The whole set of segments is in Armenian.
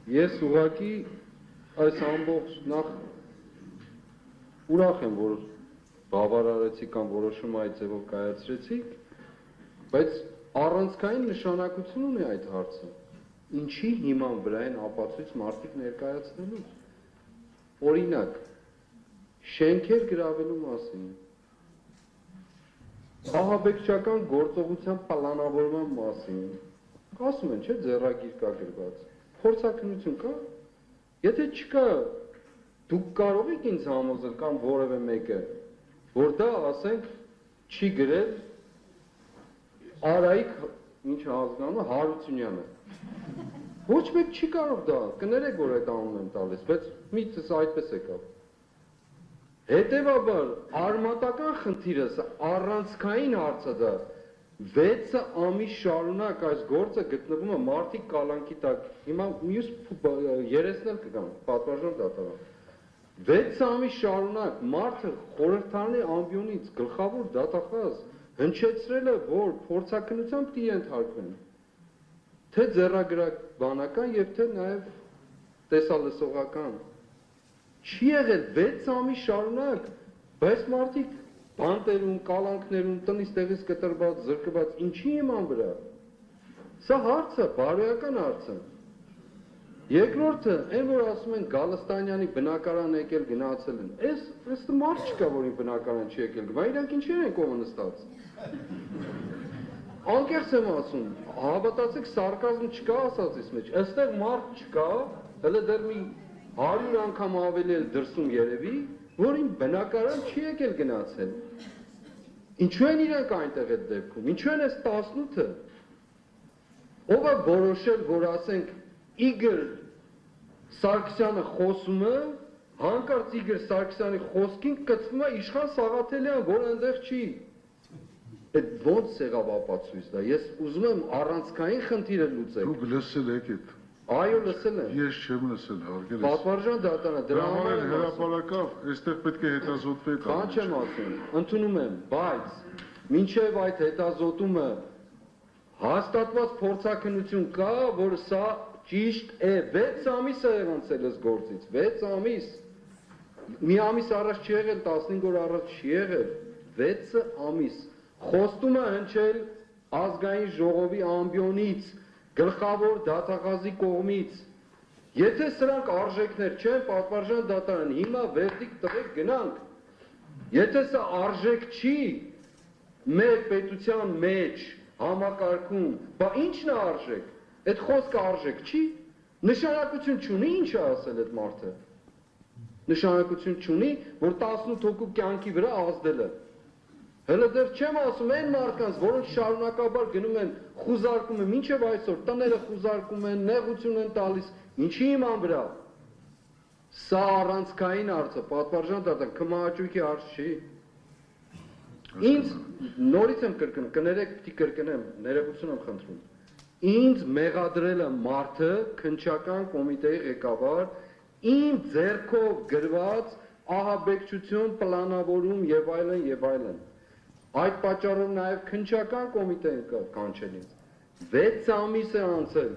Ես ուղղակի այս ամբողջ նախ ուրախ եմ, որ բավարարեցի կամ որոշումը այդ ձևով կայացրեցիք, բայց առանցքային նշանակություն ունի այդ հարցը։ Ինչի հիման վրա են ապացույց մարդիկ ներկայացնելու։ Օրինակ, շենքեր գրավելու մասին, ահաբեկչական գործողության պլանավորման մասին, ասում են, չէ, ձեռագիր կա գրված, փորձաքննություն կա, եթե չկա, դուք կարող եք ինձ համոզել կամ որևէ մեկը, որ դա, ասենք, չի գրել Արայիկ, ինչ ազգանունը, Հարությունյանը։ Ոչ մեկ չի կարող դա, կներեք, որ այդ անուն եմ տալիս, բայց միտքս այդպես եկավ։ Հետևաբար, արմատական խնդիրս, առանցքային հարցը դա, 6 ամիս շարունակ այս գործը գտնվում է մարդիկ կալանքի տակ, հիմա մյուս երեսնել կգան, պատվարժան դատարան։ 6 ամիս շարունակ մարդը խորհրդարանի ամբիոնից գլխավոր դատախազ հնչեցրել է, որ փորձաքննության պիտի ենթարկվեն, թե ձեռագրաբանական և թե նաև տեսալսողական։ Չի եղել 6 ամիս շարունակ, բայց մարդիկ բանտերում, կալանքներում, տնից տեղից կտրված, զրկված, ինչի իման վրա։ Սա հարց է, բարոյական հարց է։ Երկրորդը, այն որ ասում են Գալստանյանի բնակարան եկել գնացել են, այս մարդ չկա, որին բնակարան չի եկել, բա իրանք ինչեր են կողը նստած։ Անկեղծ եմ ասում, հավատացեք սարկազմ չկա ասածիս մեջ, այստեղ մարդ չկա, հələ դեռ մի 100 անգամ ավելի էլ դրսում երևի, որին բնակարան չի եկել գնացել։ Ինչու են իրանք այնտեղ այդ դեպքում, ինչու են այս 18-ը, ով է որոշել, որ ասենք Իգոր Սարգսյանը խոսում է, հանկարծ Իգոր Սարգսյանի խոսքին կծվում է Իշխան Սաղաթելյան, որ այնտեղ չի։ Այդ ոնց եղավ ապացույց դա, ես ուզում եմ առանցքային խնդիրը լուծել։ Դուք լսել եք այդ։ Այո, լսել եմ։ Ես չեմ լսել, հարգելի։ Պատվարժան դատարան, դրա համար եմ հրապարակավ, այստեղ պետք է հետազոտվեք։ Բան չեմ ասում, ընդունում եմ, բայց մինչև այդ հետազոտումը հաստատված փորձաքննություն կա, որ սա ճիշտ է, 6 ամիս է եղանցել այս գործից, 6 ամիս, մի ամիս առաջ չի եղել, 15 օր առաջ չի եղել, 6 ամիս, խոստում է հնչել ազգային ժողովի ամբիոնից, գլխավոր դատախազի կողմից, եթե սրանք արժեքներ չեն, պատվարժան դատարան, հիմա վերդիկտ տվեք գնանք, եթե սա արժեք չի, մեր պետության մեջ, համակարգում, բա ինչն է արժեք, այդ խոսքը արժեք չի, նշանակություն չունի ինչ է ասել այդ մարդը, նշանակություն չունի, որ 18 հոգու կյանքի վրա ազդել է, հələ դեռ չեմ ասում այն մարդկանց, որոնք շարունակաբար գնում են, խուզարկում են, մինչև այսօր տները խուզարկում են, նեղություն են տալիս, ինչի իման վրա, սա առանցքային հարց է, պատվարժան դատարան, քմահաճույքի հարց չի, ինձ նորից եմ կրկնում, կներեք պիտի կրկնեմ, ներողություն եմ խնդրում, ինձ մեղադրել է մարդը, քննչական կոմիտեի ղեկավար, իմ ձեռքով գրված ահաբեկչություն, պլանավորում եւ այլն, այդ պատճառով նաև քննչական կոմիտեն կանչել ինձ, 6 ամիս է անցել,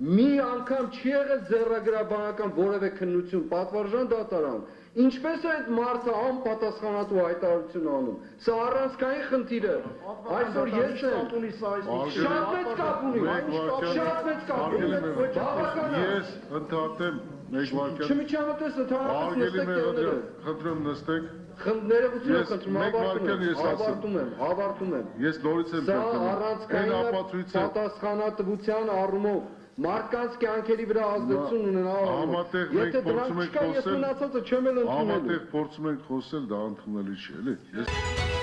մի անգամ չի եղել ձեռագրաբանական որևէ քննություն, պատվարժան դատարան, ինչպես է այդ մարդը անպատասխանատու հայտարարություն անում, սա առանցքային խնդիր է, այսօր ես եմ, շատ մեծ կապ ունի, ես ընդհատեմ մեկ վարքյան, չմիջամտես ընդհանրապես նստեք տերները, խնդրում նստեք, ներողություն եմ խնդրում, հավարտում եմ, ես նորից եմ սա առանցքային պատասխանատվության առումով, մարդկանց կյանքերի վրա ազդեցություն ունենալու, եթե դրանք չկա, ես մնացածը չեմ էլ ընդունելու։ Համատեղ փորձում ենք խոսել, դա ընդունելի չի, էլի։